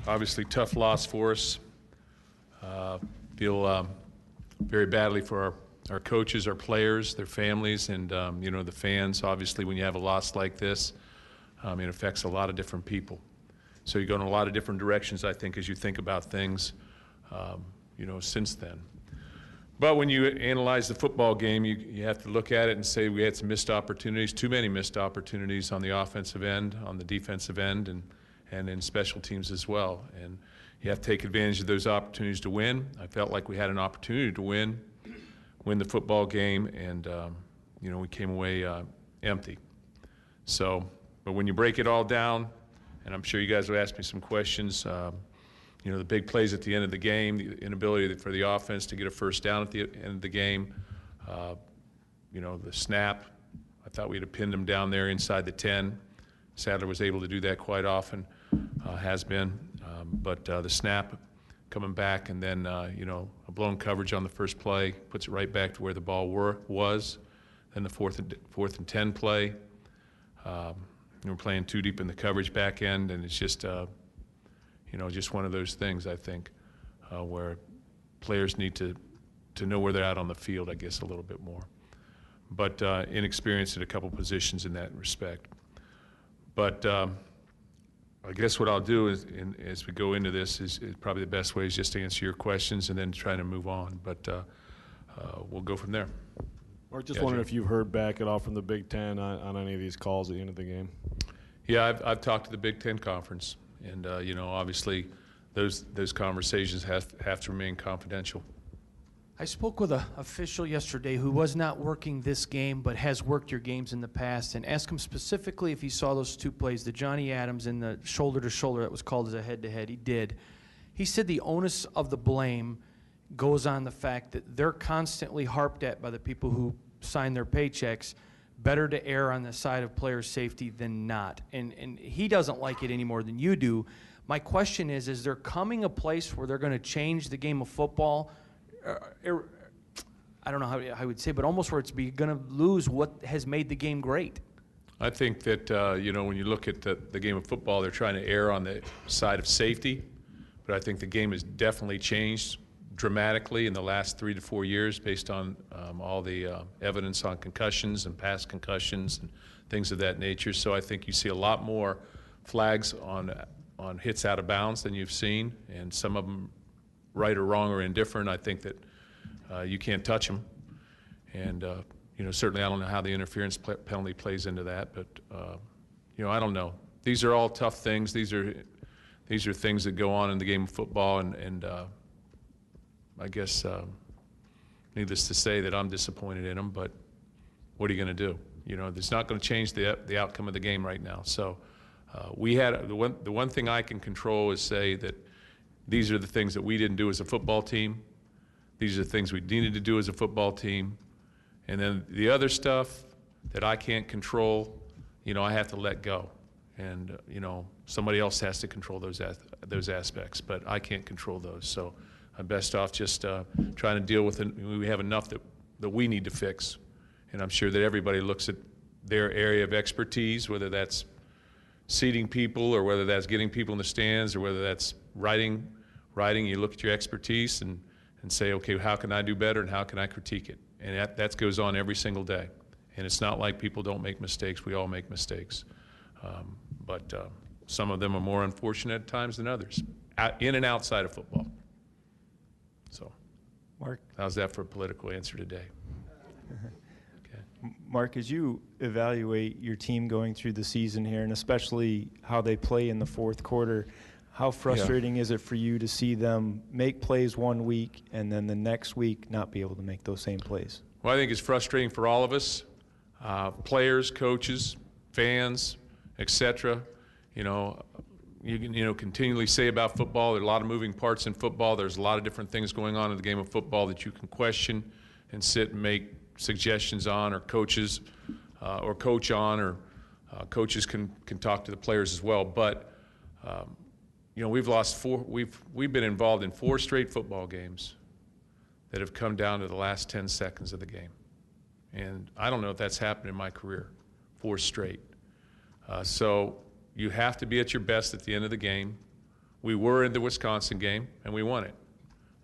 obviously tough loss for us. Feel very badly for our coaches, our players, their families, and the fans. Obviously, when you have a loss like this, it affects a lot of different people. So you go in a lot of different directions, I think, as you think about things, since then. But when you analyze the football game, you have to look at it and say we had some missed opportunities, too many missed opportunities on the offensive end, on the defensive end, and in special teams as well. And you have to take advantage of those opportunities to win. I felt like we had an opportunity to win the football game, and we came away empty. So, but when you break it all down, and I'm sure you guys will ask me some questions, the big plays at the end of the game, the inability for the offense to get a first down at the end of the game, the snap. I thought we'd have pinned them down there inside the 10. Sadler was able to do that quite often, has been. But the snap coming back, and then, a blown coverage on the first play puts it right back to where the ball was. Then the fourth and 10 play. We're playing too deep in the coverage back end, and it's just, just one of those things, I think, where players need to know where they're at on the field, I guess, a little bit more. But inexperienced in a couple positions in that respect. But I guess what I'll do is, as we go into this, is probably the best way is just to answer your questions and then try to move on. But we'll go from there. Or just wondering if you've heard back at all from the Big Ten on any of these calls at the end of the game. Yeah, I've talked to the Big Ten Conference, and obviously those conversations have to remain confidential. I spoke with an official yesterday who was not working this game but has worked your games in the past, and asked him specifically if he saw those two plays, the Johnny Adams and the shoulder-to-shoulder that was called as a head-to-head. He did. He said the onus of the blame goes on the fact that they're constantly harped at by the people who sign their paychecks. Better to err on the side of player safety than not. And he doesn't like it any more than you do. My question is there coming a place where they're going to change the game of football? I don't know how I would say, but almost where it's going to lose what has made the game great. I think that, when you look at the game of football, they're trying to err on the side of safety. But I think the game has definitely changed dramatically in the last 3 to 4 years based on all the evidence on concussions and past concussions and things of that nature. So I think you see a lot more flags on hits out of bounds than you've seen, and some of them right or wrong or indifferent. I think that you can't touch them. And, certainly I don't know how the interference penalty plays into that, but, I don't know. These are all tough things. These are things that go on in the game of football, and I guess, needless to say, that I'm disappointed in them, but what are you going to do? It's not going to change the outcome of the game right now. So the one thing I can control is say that these are the things that we didn't do as a football team. These are the things we needed to do as a football team. And then the other stuff that I can't control, I have to let go. And, somebody else has to control those aspects, but I can't control those. So I'm best off just trying to deal with it. We have enough that we need to fix. And I'm sure that everybody looks at their area of expertise, whether that's seating people or whether that's getting people in the stands or whether that's writing. You look at your expertise and say, okay, how can I do better and how can I critique it? And that goes on every single day. And it's not like people don't make mistakes. We all make mistakes. But some of them are more unfortunate at times than others, in and outside of football. So, Mark, how's that for a political answer today? Okay. Mark, as you evaluate your team going through the season here, and especially how they play in the fourth quarter, how frustrating is it for you to see them make plays one week and then the next week not be able to make those same plays? Well, I think it's frustrating for all of us, players, coaches, fans, etc. You can continually say about football, there are a lot of moving parts in football. There's a lot of different things going on in the game of football that you can question and sit and make suggestions on, or coaches or coach on, or coaches can talk to the players as well. But we've been involved in 4 straight football games that have come down to the last 10 seconds of the game. And I don't know if that's happened in my career, 4 straight. So you have to be at your best at the end of the game, We were in the Wisconsin game, and we won it.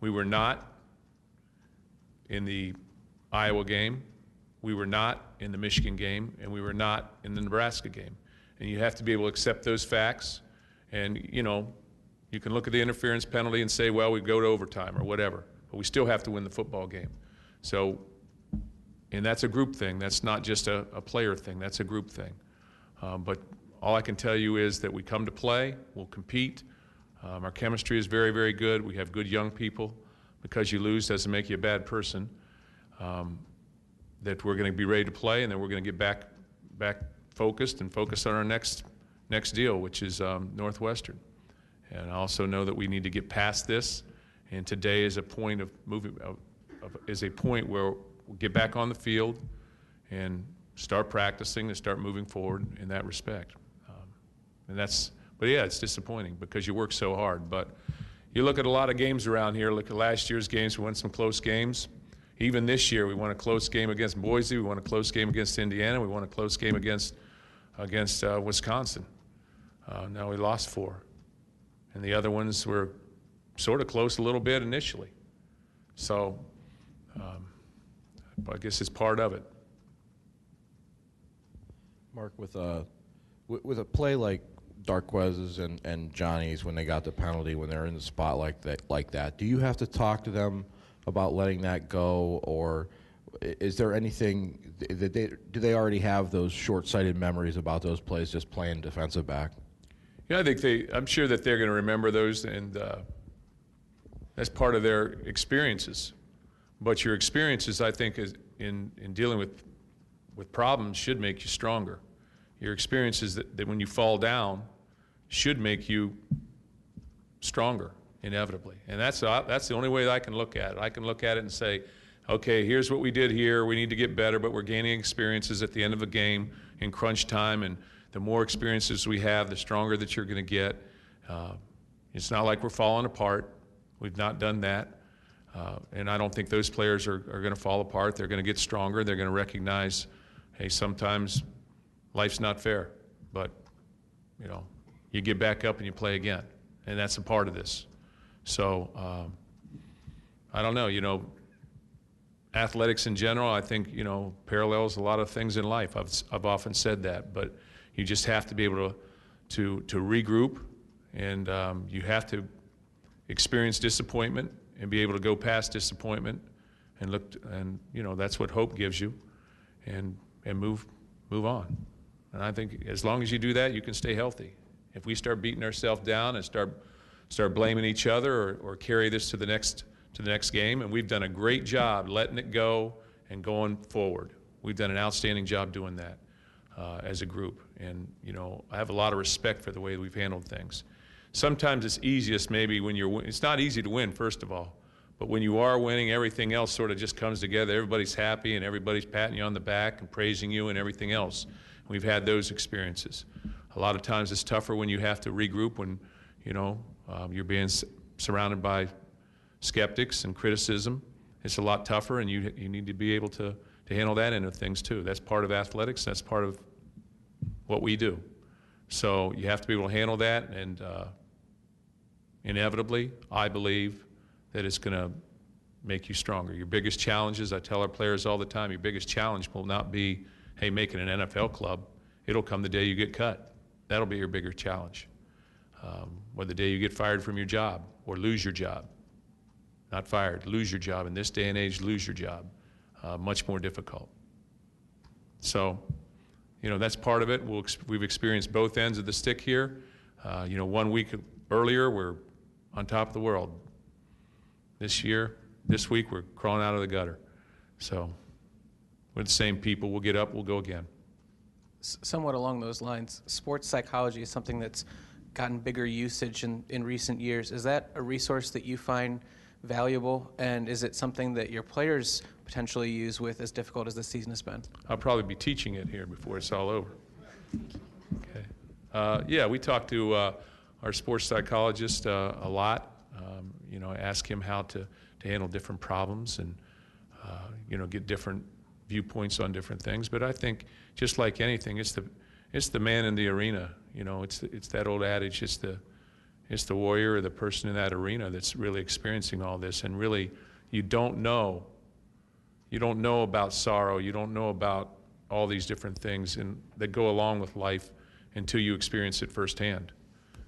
We were not in the Iowa game. We were not in the Michigan game, and we were not in the Nebraska game. And you have to be able to accept those facts. And, you know, you can look at the interference penalty and say, well, we go to overtime or whatever. But we still have to win the football game. So, and that's a group thing. That's not just a player thing. That's a group thing. But all I can tell you is that we come to play. We'll compete. Our chemistry is very, very good. We have good young people. Because you lose doesn't make you a bad person. That we're going to be ready to play, and then we're going to get back focused and focused on our next deal, which is Northwestern. And I also know that we need to get past this. And today is a point of moving, is a point where we'll get back on the field and start practicing and start moving forward in that respect. But yeah, it's disappointing because you work so hard. But you look at a lot of games around here. Look at last year's games. We won some close games. Even this year, we won a close game against Boise. We won a close game against Indiana. We won a close game against Wisconsin. Now we lost 4. And the other ones were sort of close a little bit initially. So I guess it's part of it. Mark, with a play like Darquez's and Johnny's, when they got the penalty, when they're in the spot like that, do you have to talk to them about letting that go, or is there anything that do they already have those short-sighted memories about those plays, just playing defensive back? Yeah, I'm sure that they're going to remember those, and that's part of their experiences. But your experiences, I think, is in dealing with problems should make you stronger. Your experiences that when you fall down should make you stronger, inevitably. And that's the only way that I can look at it. I can look at it and say, okay, here's what we did here. We need to get better, but we're gaining experiences at the end of a game in crunch time, and the more experiences we have, the stronger that you're going to get. It's not like we're falling apart. We've not done that. And I don't think those players are going to fall apart. They're going to get stronger. They're going to recognize, hey, sometimes life's not fair, but, you know, you get back up and you play again. And that's a part of this. So I don't know, you know, athletics in general, I think, you know, parallels a lot of things in life. I've often said that, but you just have to be able to regroup, and you have to experience disappointment and be able to go past disappointment and look, and you know, that's what hope gives you, and move on. And I think as long as you do that, you can stay healthy. If we start beating ourselves down and start blaming each other, or carry this to the next game, and we've done a great job letting it go and going forward. We've done an outstanding job doing that as a group. And, you know, I have a lot of respect for the way we've handled things. Sometimes it's easiest maybe when it's not easy to win, first of all, but when you are winning, everything else sort of just comes together. Everybody's happy and everybody's patting you on the back and praising you and everything else. We've had those experiences. A lot of times it's tougher when you have to regroup, when, you know, you're being surrounded by skeptics and criticism. It's a lot tougher, and you need to be able to handle that end of things too. That's part of athletics. That's part of what we do. So you have to be able to handle that, and inevitably, I believe that it's going to make you stronger. Your biggest challenges, I tell our players all the time, your biggest challenge will not be, hey, making an NFL club. It'll come the day you get cut. That'll be your bigger challenge. Or the day you get fired from your job or lose your job. Not fired, lose your job. In this day and age, lose your job. Much more difficult. So, you know, that's part of it. We've experienced both ends of the stick here. You know, 1 week earlier, we're on top of the world. This week, we're crawling out of the gutter. So we're the same people. We'll get up, we'll go again. Somewhat along those lines, sports psychology is something that's gotten bigger usage in recent years. Is that a resource that you find valuable, and is it something that your players potentially use with as difficult as the season has been? I'll probably be teaching it here before it's all over. Okay. Yeah, we talk to our sports psychologist a lot. You know, ask him how to handle different problems and, you know, get different viewpoints on different things. But I think, just like anything, it's the man in the arena. You know, it's that old adage. It's It's the warrior or the person in that arena that's really experiencing all this. And really, you don't know about sorrow. You don't know about all these different things that go along with life until you experience it firsthand.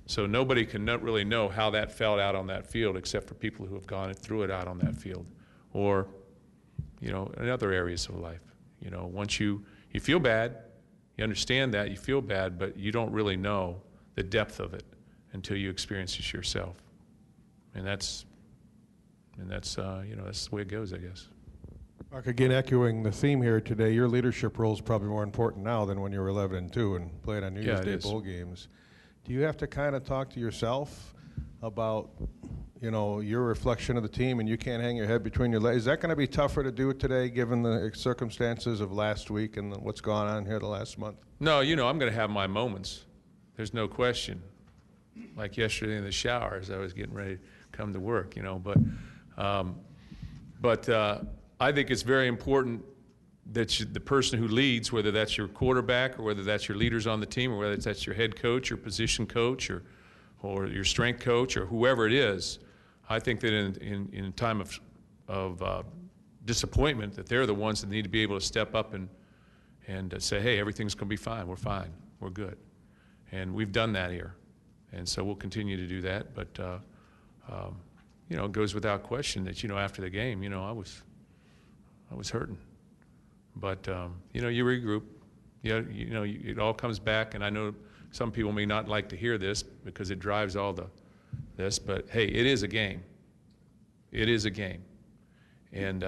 So nobody can really know how that felt out on that field except for people who have gone through it out on that field, or, you know, in other areas of life. You know, once you feel bad, you understand that, you feel bad, but you don't really know the depth of it until you experience it yourself. And that's you know, that's the way it goes, I guess. Mark, again, echoing the theme here today, your leadership role is probably more important now than when you were 11-2 and played on New Year's Day bowl games. Do you have to kind of talk to yourself about, you know, your reflection of the team, and you can't hang your head between your legs? Is that going to be tougher to do today, given the circumstances of last week and what's gone on here the last month? No, you know, I'm going to have my moments. There's no question. Like yesterday in the shower as I was getting ready to come to work, you know. But I think it's very important that the person who leads, whether that's your quarterback or whether that's your leaders on the team or whether that's your head coach or position coach or your strength coach or whoever it is, I think that in a time of disappointment, that they're the ones that need to be able to step up and say, hey, everything's going to be fine. We're fine. We're good. And we've done that here. And so we'll continue to do that. But, you know, it goes without question that, you know, after the game, you know, I was hurting. But, you know, you regroup. You know, it all comes back. And I know some people may not like to hear this because it drives all this. But, hey, it is a game. It is a game. And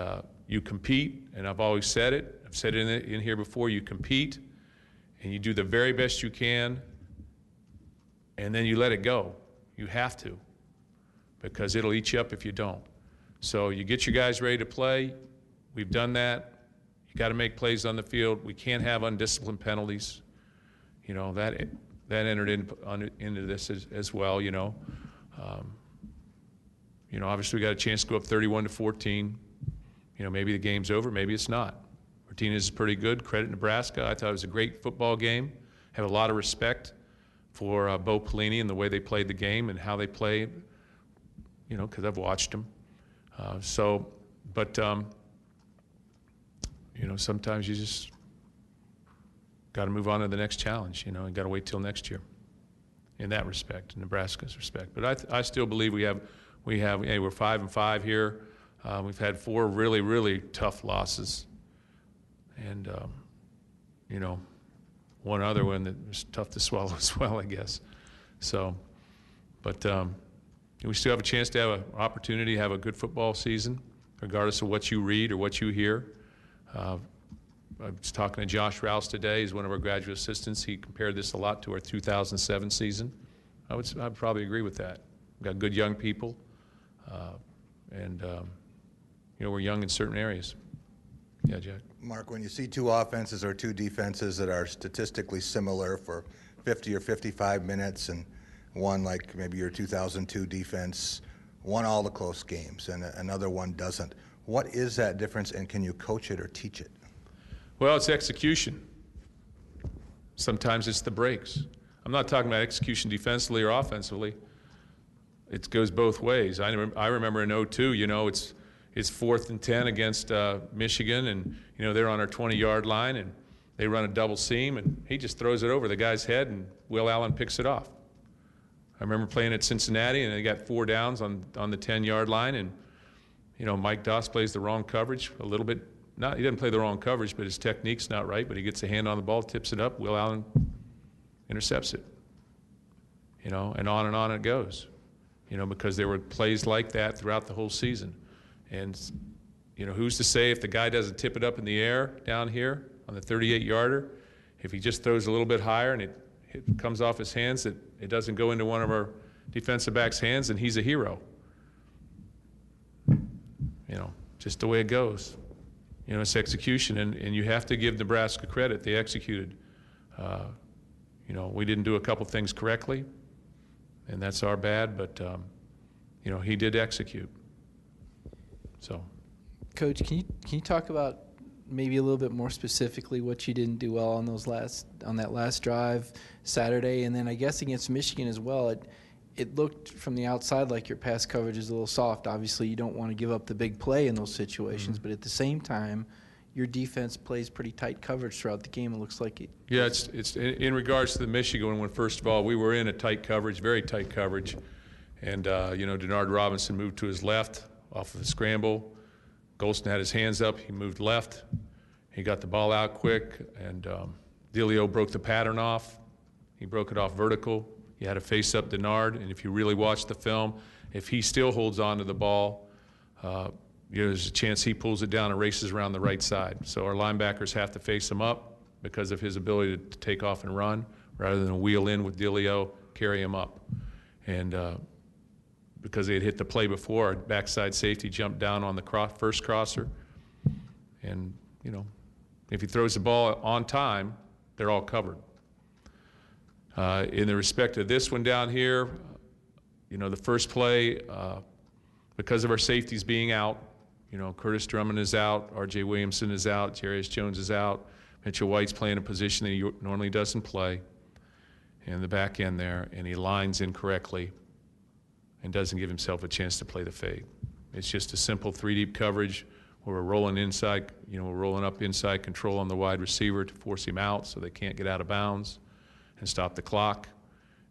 you compete. And I've always said it. I've said it in here before. You compete. And you do the very best you can. And then you let it go. You have to, because it'll eat you up if you don't. So you get your guys ready to play. We've done that. You got to make plays on the field. We can't have undisciplined penalties. You know, that entered into this as well, you know. You know, obviously we got a chance to go up 31-14. You know, maybe the game's over, maybe it's not. Martinez is pretty good. Credit Nebraska. I thought it was a great football game. Have a lot of respect for Bo Pelini and the way they played the game and how they played, you know, because I've watched them. You know, sometimes you just got to move on to the next challenge, you know, and got to wait till next year in that respect, in Nebraska's respect. But I still believe we have, hey, we're 5-5 here. We've had 4 really, really tough losses. And, you know, one other one that was tough to swallow as well, I guess. So, but we still have a chance to have an opportunity to have a good football season, regardless of what you read or what you hear. I was talking to Josh Rouse today. He's one of our graduate assistants. He compared this a lot to our 2007 season. I'd probably agree with that. We've got good young people, and you know, we're young in certain areas. Yeah, Jack. Mark, when you see 2 offenses or 2 defenses that are statistically similar for 50 or 55 minutes, and one like maybe your 2002 defense won all the close games and another one doesn't, what is that difference, and can you coach it or teach it? Well, it's execution. Sometimes it's the breaks. I'm not talking about execution defensively or offensively. It goes both ways. I remember in 2002, you know, it's 4th and 10 against Michigan, and you know they're on our 20-yard line, and they run a double seam, and he just throws it over the guy's head, and Will Allen picks it off. I remember playing at Cincinnati, and they got 4 downs on the 10-yard line, and you know Mike Doss plays the wrong coverage a little bit. He doesn't play the wrong coverage, but his technique's not right. But he gets a hand on the ball, tips it up. Will Allen intercepts it. You know, and on it goes. You know, because there were plays like that throughout the whole season. And, you know, who's to say if the guy doesn't tip it up in the air down here on the 38-yarder, if he just throws a little bit higher and it comes off his hands, that it doesn't go into one of our defensive backs' hands, and he's a hero. You know, just the way it goes. You know, it's execution, and you have to give Nebraska credit. They executed. You know, we didn't do a couple things correctly, and that's our bad, but, you know, he did execute. So, Coach, can you talk about maybe a little bit more specifically what you didn't do well on that last drive Saturday, and then I guess against Michigan as well? it looked from the outside like your pass coverage is a little soft. Obviously, you don't want to give up the big play in those situations, but at the same time, your defense plays pretty tight coverage throughout the game. It looks like it. Yeah, it's in regards to the Michigan one. First of all, we were in a tight coverage, very tight coverage, and Denard Robinson moved to his left off of the scramble. Golston had his hands up. He moved left. He got the ball out quick, and Delio broke the pattern off. He broke it off vertical. He had to face up Denard, and if you really watch the film, if he still holds on to the ball, there's a chance he pulls it down and races around the right side. So our linebackers have to face him up because of his ability to take off and run rather than wheel in with Delio, carry him up. And because they had hit the play before, our backside safety jumped down on the first crosser. And, if he throws the ball on time, they're all covered. In the respect of this one down here, the first play, because of our safeties being out, Curtis Drummond is out, R.J. Williamson is out, Jarius Jones is out, Mitchell White's playing a position that he normally doesn't play in the back end there, and he lines incorrectly and doesn't give himself a chance to play the fade. It's just a simple three-deep coverage where we're rolling inside, we're rolling up inside control on the wide receiver to force him out so they can't get out of bounds and stop the clock,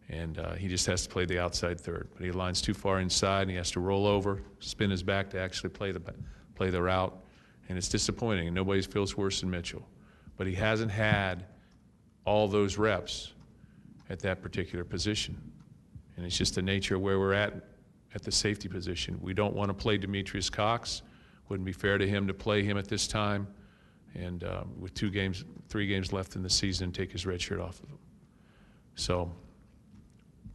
and he just has to play the outside third. But he lines too far inside, and he has to roll over, spin his back to actually play the route, and it's disappointing, and nobody feels worse than Mitchell. But he hasn't had all those reps at that particular position, and it's just the nature of where we're at the safety position. We don't want to play Demetrius Cox. Wouldn't be fair to him to play him at this time, and with 3 games left in the season, take his red shirt off of him. So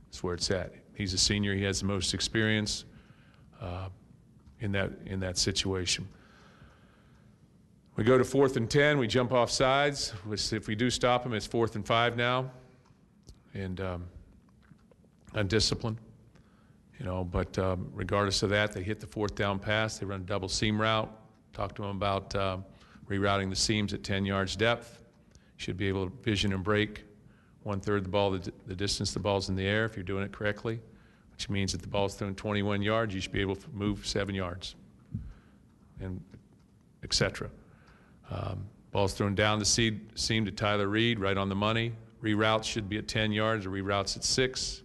that's where it's at. He's a senior. He has the most experience in that situation. We go to 4th and 10. We jump off sides. Which if we do stop him, it's 4th and 5 now, and undisciplined. But regardless of that, they hit the 4th down pass. They run a double seam route. Talk to him about rerouting the seams at 10 yards depth. Should be able to vision and break 1/3 the ball, the distance the ball's in the air if you're doing it correctly, which means if the ball's thrown 21 yards, you should be able to move 7 yards, and et cetera. Ball's thrown down the seam to Tyler Reed, right on the money. Reroutes should be at 10 yards, or reroutes at 6.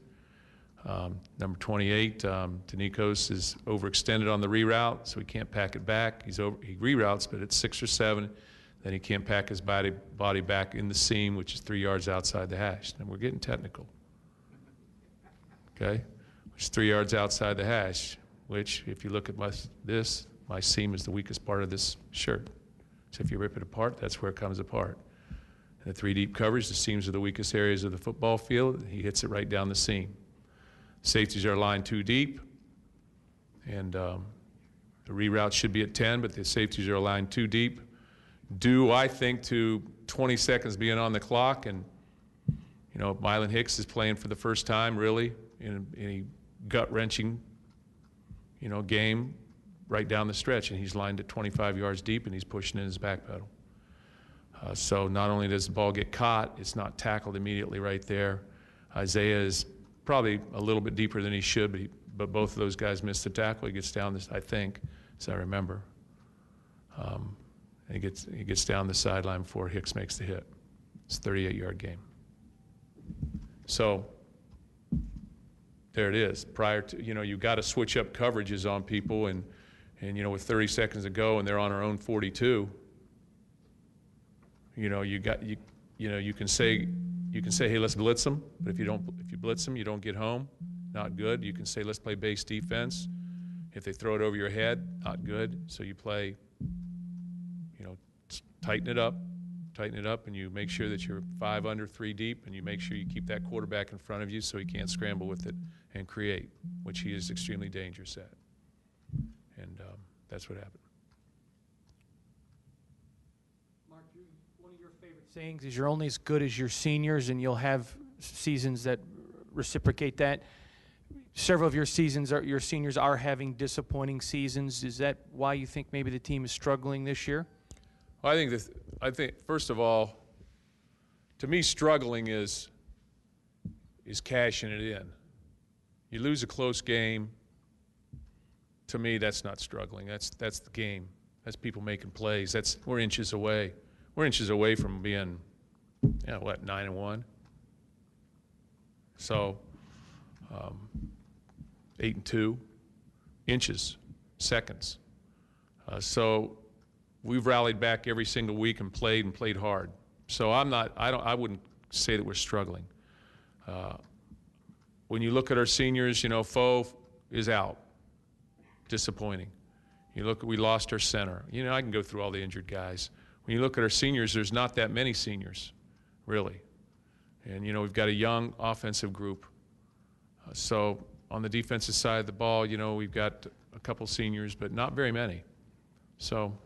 Number 28, Tanikos is overextended on the reroute, so he can't pack it back. He reroutes, but at 6 or 7, then he can't pack his body back in the seam, which is 3 yards outside the hash. And we're getting technical, okay? Which is 3 yards outside the hash, which, if you look at my seam is the weakest part of this shirt. So if you rip it apart, that's where it comes apart. In the 3-deep coverage, the seams are the weakest areas of the football field. He hits it right down the seam. Safeties are lined too deep, and the reroute should be at 10, but the safeties are aligned too deep. Due, I think, to 20 seconds being on the clock, and Mylon Hicks is playing for the first time, really, in a gut-wrenching, game right down the stretch, and he's lined at 25 yards deep, and he's pushing in his back pedal. So not only does the ball get caught, it's not tackled immediately right there. Isaiah is probably a little bit deeper than he should, but both of those guys missed the tackle. He gets down this, I think, as I remember. He gets down the sideline before Hicks makes the hit. It's a 38-yard game. So there it is. Prior to, you've got to switch up coverages on people, and with 30 seconds to go, and they're on our own 42. You can say, hey, let's blitz them. But if you blitz them, you don't get home. Not good. You can say, let's play base defense. If they throw it over your head, not good. So you play, tighten it up, and you make sure that you're 5 under, 3 deep, and you make sure you keep that quarterback in front of you so he can't scramble with it and create, which he is extremely dangerous at. And that's what happened. Mark, one of your favorite sayings is you're only as good as your seniors, and you'll have seasons that reciprocate that. Several of your seniors are having disappointing seasons. Is that why you think maybe the team is struggling this year? Well, I think first of all, to me, struggling is cashing it in. You lose a close game, to me, that's not struggling. That's the game. That's people making plays. We're inches away. We're inches away from being, 9-1. So, 8-2, inches, seconds. So we've rallied back every single week and played hard. So I wouldn't say that we're struggling. When you look at our seniors, Foe is out. Disappointing. We lost our center. I can go through all the injured guys. When you look at our seniors, there's not that many seniors, really. And, we've got a young offensive group. So on the defensive side of the ball, we've got a couple seniors, but not very many. So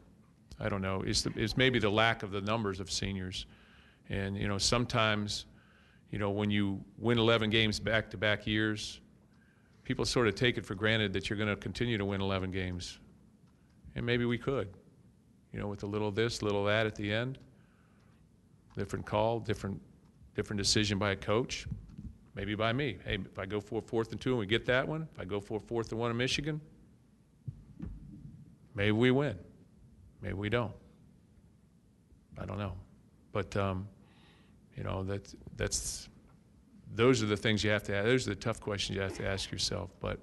I don't know. It's maybe the lack of the numbers of seniors. And, sometimes, when you win 11 games back-to-back years, people sort of take it for granted that you're going to continue to win 11 games. And maybe we could, with a little of this, a little of that at the end. Different call, different decision by a coach, maybe by me. Hey, if I go for 4th and 2 and we get that one, if I go for 4th and 1 in Michigan, maybe we win. Maybe we don't. I don't know. But, those are the things you have to ask. Those are the tough questions you have to ask yourself. But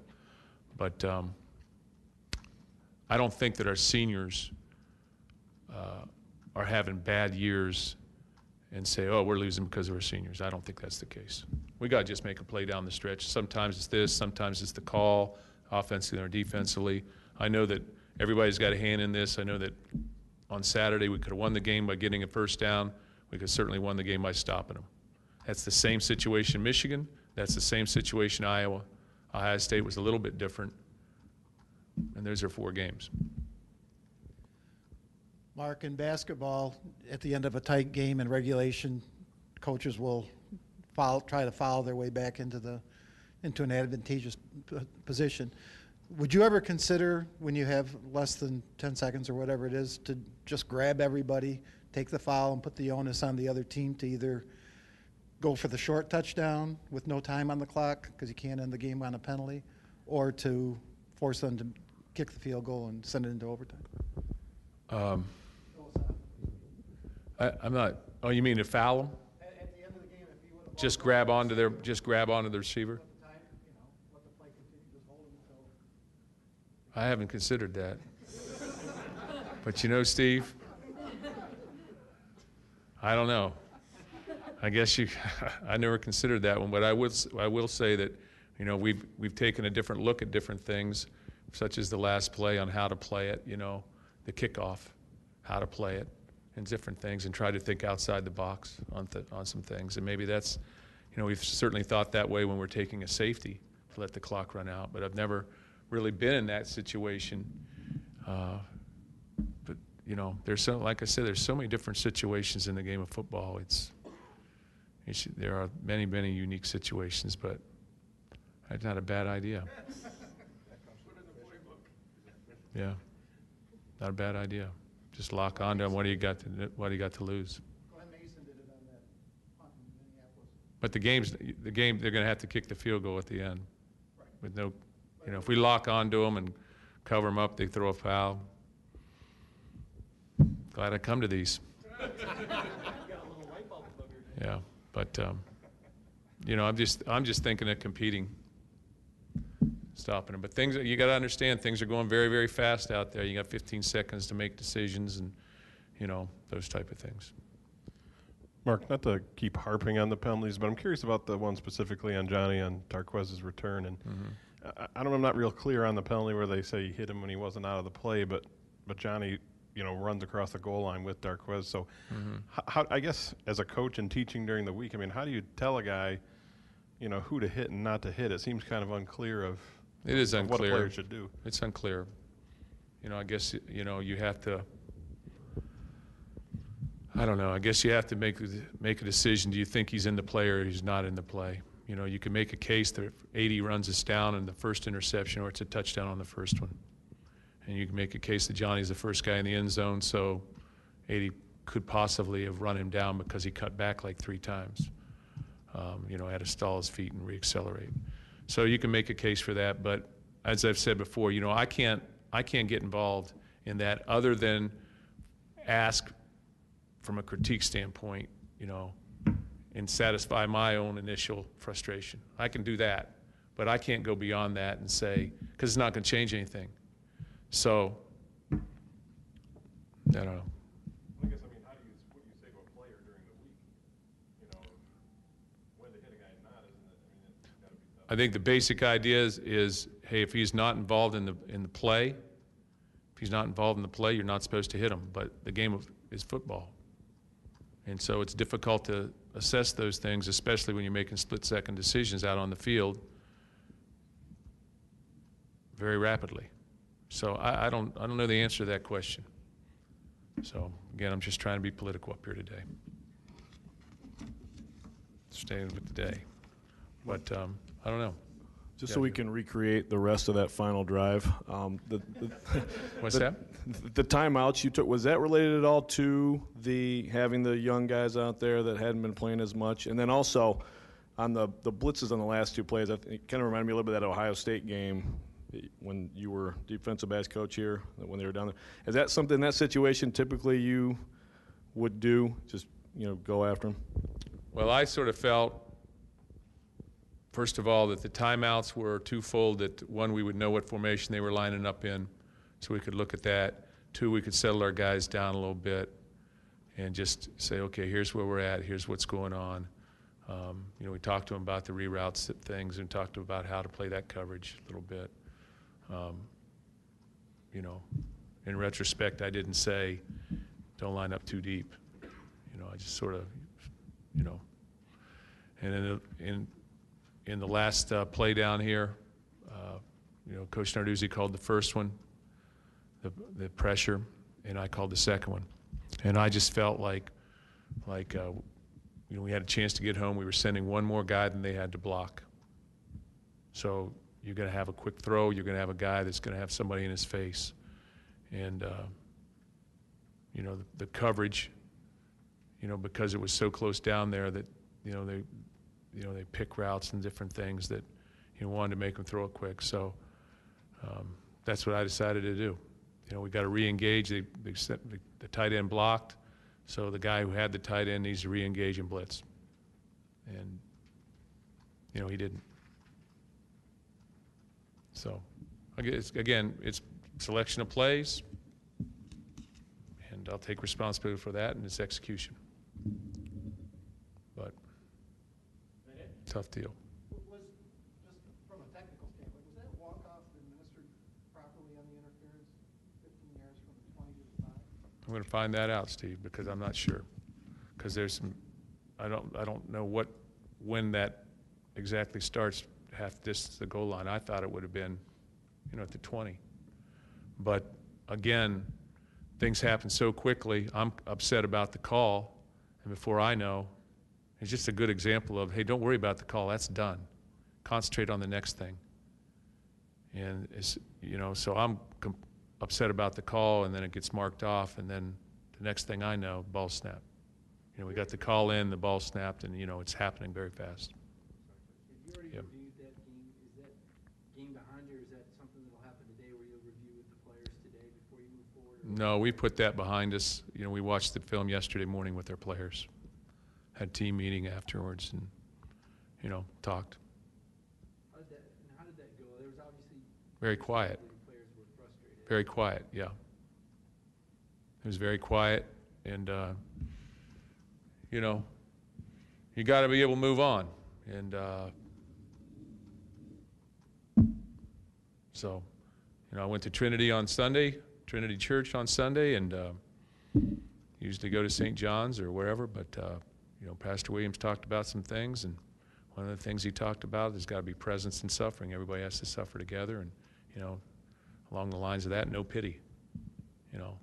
I don't think that our seniors are having bad years and say, oh, we're losing because of our seniors. I don't think that's the case. We got to just make a play down the stretch. Sometimes it's this, sometimes it's the call, offensively or defensively. I know that everybody's got a hand in this. I know that on Saturday we could have won the game by getting a first down. We could certainly won the game by stopping them. That's the same situation in Michigan. That's the same situation in Iowa. Ohio State was a little bit different. And those are 4 games. Mark, in basketball, at the end of a tight game in regulation, coaches will try to foul their way back into an advantageous position. Would you ever consider, when you have less than 10 seconds or whatever it is, to just grab everybody, take the foul, and put the onus on the other team to either go for the short touchdown with no time on the clock because you can't end the game on a penalty, or to force them to kick the field goal and send it into overtime? I'm not. Oh, you mean to foul them? At the end of the game, if you would have Just grab onto the receiver. let the play continue, just hold them until. I haven't considered that. But Steve, I don't know. I guess I never considered that one, but I will say that, we've taken a different look at different things, such as the last play on how to play it, the kickoff, how to play it, and different things, and try to think outside the box on some things. And maybe that's, we've certainly thought that way when we're taking a safety to let the clock run out, but I've never really been in that situation. But, like I said, there's so many different situations in the game of football. There are many, many unique situations, but that's not a bad idea. Yeah, not a bad idea. Just lock onto them. What do you got to lose? But the game, they're going to have to kick the field goal at the end. With no, if we lock onto them and cover them up, they throw a foul. Glad I come to these. Yeah. But I'm just thinking of competing, stopping them. But you got to understand, things are going very, very fast out there. You got 15 seconds to make decisions, and those type of things. Mark, not to keep harping on the penalties, but I'm curious about the one specifically on Johnny on Darquez's return. And I'm not real clear on the penalty where they say he hit him when he wasn't out of the play, but Johnny runs across the goal line with Darquez. So how, I guess, as a coach and teaching during the week, how do you tell a guy, who to hit and not to hit? It seems kind of unclear of It is unclear. What a player should do. It's unclear. I guess, you have to, I don't know, I guess you have to make a decision. Do you think he's in the play or he's not in the play? You can make a case that if 80 runs us down in the first interception, or it's a touchdown on the first one. And you can make a case that Johnny's the first guy in the end zone, so 80 could possibly have run him down because he cut back like 3 times. Had to stall his feet and reaccelerate. So you can make a case for that, but as I've said before, you know, I can't get involved in that other than ask from a critique standpoint, you know, and satisfy my own initial frustration. I can do that, but I can't go beyond that and say, because it's not going to change anything. So, I don't know. I guess, I mean, what do you say to a player during the week? You know, when to hit a guy and not, isn't it? I mean, it's got to be tough. I think the basic idea is, hey, if he's not involved in the play, if he's not involved in the play, you're not supposed to hit him. But the game is football. And so it's difficult to assess those things, especially when you're making split-second decisions out on the field very rapidly. So I don't know the answer to that question. So again, I'm just trying to be political up here today. Staying with the day. But I don't know. Just so we can recreate the rest of that final drive. What's that? The timeouts you took, was that related at all to having the young guys out there that hadn't been playing as much? And then also on the blitzes on the last two plays, it kind of reminded me a little bit of that Ohio State game when you were defensive backs coach here, when they were down there. Is that something in that situation typically you would do, just, you know, go after them? Well, I sort of felt, first of all, that the timeouts were twofold, that one, we would know what formation they were lining up in, so we could look at that. Two, we could settle our guys down a little bit and just say, okay, here's where we're at, here's what's going on. You know, we talked to them about the reroutes things and talked to them about how to play that coverage a little bit. You know, in retrospect, I didn't say, don't line up too deep. You know, I just sort of, you know. And in the last play down here, you know, Coach Narduzzi called the first one, the pressure, and I called the second one. And I just felt like you know, we had a chance to get home. We were sending one more guy than they had to block. So you're going to have a quick throw. You're going to have a guy that's going to have somebody in his face. And, you know, the coverage, you know, because it was so close down there that, you know, they pick routes and different things that, you know, wanted to make them throw it quick. So that's what I decided to do. You know, we got to re-engage. They set the tight end blocked, so the guy who had the tight end needs to re-engage and blitz. And, you know, he didn't. So, again, it's selection of plays, and I'll take responsibility for that and its execution. But tough deal. Was, just from a technical standpoint, was that walk-off administered properly on the interference, 15 yards from the 20 to the 5? I'm going to find that out, Steve, because I'm not sure. Because there's some, I don't know when that exactly starts, half distance to the goal line. I thought it would have been, you know, at the 20. But again, things happen so quickly. I'm upset about the call, and before I know, it's just a good example of, hey, don't worry about the call. That's done. Concentrate on the next thing. And it's, you know, so I'm upset about the call, and then it gets marked off, and then the next thing I know, ball snapped. You know, we got the call in, the ball snapped, and, you know, it's happening very fast. Have you already Yep. reviewed that game? Is that game behind you, or is that something that'll happen today where you'll review with the players today before you move forward? No, we put that behind us. You know, we watched the film yesterday morning with our players. Had a team meeting afterwards and, you know, talked. How did that go? There was obviously Very quiet. players were frustrated. Very quiet, yeah. It was very quiet, and, you know, you got to be able to move on. And so, you know, I went to Trinity on Sunday, Trinity Church on Sunday, and usually go to St. John's or wherever, but, you know, Pastor Williams talked about some things, and one of the things he talked about, there's got to be presence and suffering. Everybody has to suffer together, and, you know, along the lines of that, no pity, you know.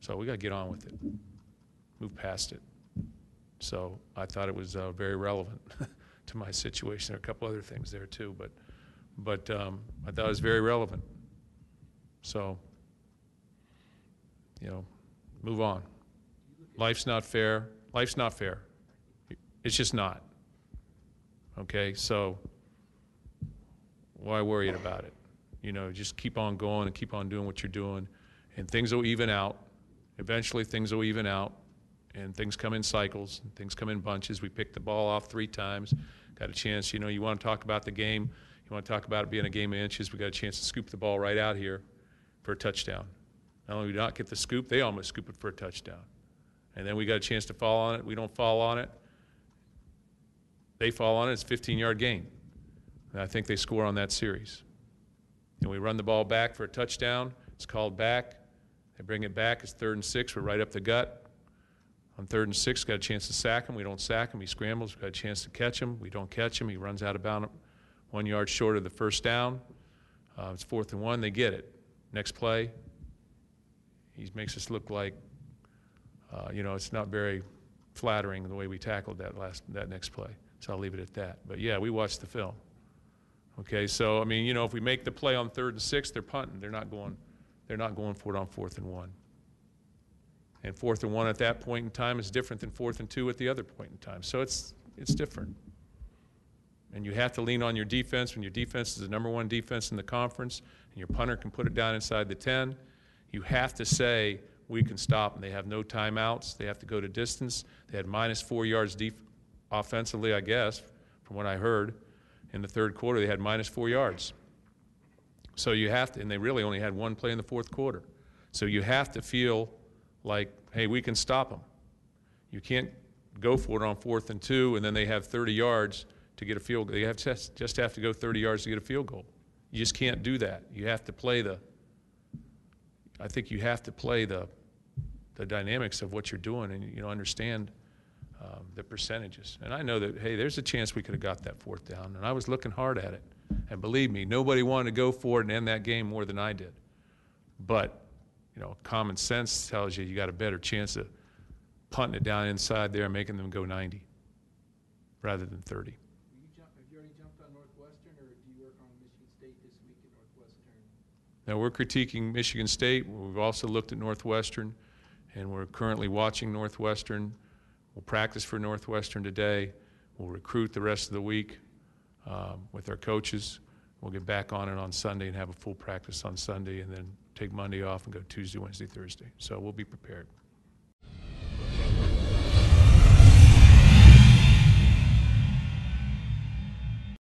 So we got to get on with it, move past it. So I thought it was very relevant to my situation. There are a couple other things there too, but I thought it was very relevant. So, you know, move on. Life's not fair. Life's not fair. It's just not. Okay, so why worry about it? You know, just keep on going and keep on doing what you're doing, and things will even out. Eventually, things will even out, and things come in cycles, and things come in bunches. We picked the ball off 3 times, got a chance. You know, you want to talk about the game, you want to talk about it being a game of inches, we got a chance to scoop the ball right out here for a touchdown. Not only do we not get the scoop, they almost scoop it for a touchdown. And then we got a chance to fall on it. We don't fall on it. They fall on it. It's a 15-yard gain. And I think they score on that series. And we run the ball back for a touchdown. It's called back. They bring it back. It's 3rd and 6. We're right up the gut. On 3rd and 6, got a chance to sack him. We don't sack him. He scrambles. We got a chance to catch him. We don't catch him. He runs out of bounds 1 yard short of the first down. It's 4th and 1. They get it. Next play, he makes us look like, you know, it's not very flattering the way we tackled that next play. So I'll leave it at that. But yeah, we watched the film. Okay, so I mean, you know, if we make the play on 3rd and 6, they're punting. They're not going for it on 4th and 1. And 4th and 1 at that point in time is different than 4th and 2 at the other point in time. So it's different. And you have to lean on your defense. When your defense is the #1 defense in the conference, and your punter can put it down inside the 10, you have to say, we can stop them. They have no timeouts. They have to go to distance. They had -4 yards offensively, I guess, from what I heard. In the 3rd quarter, they had -4 yards. So you have to, and they really only had 1 play in the 4th quarter. So you have to feel like, hey, we can stop them. You can't go for it on 4th and 2, and then they have 30 yards to get a field goal. They just have to go 30 yards to get a field goal. You just can't do that. You have to play I think you have to play the dynamics of what you're doing, and you know, understand the percentages. And I know that, hey, there's a chance we could have got that 4th down, and I was looking hard at it. And believe me, nobody wanted to go for it and end that game more than I did. But, you know, common sense tells you got a better chance of punting it down inside there and making them go 90 rather than 30. Have you already jumped on Northwestern, or do you work on Michigan State this week at Northwestern? Now, we're critiquing Michigan State. We've also looked at Northwestern, and we're currently watching Northwestern. We'll practice for Northwestern today. We'll recruit the rest of the week with our coaches. We'll get back on it on Sunday and have a full practice on Sunday, and then take Monday off and go Tuesday, Wednesday, Thursday. So we'll be prepared.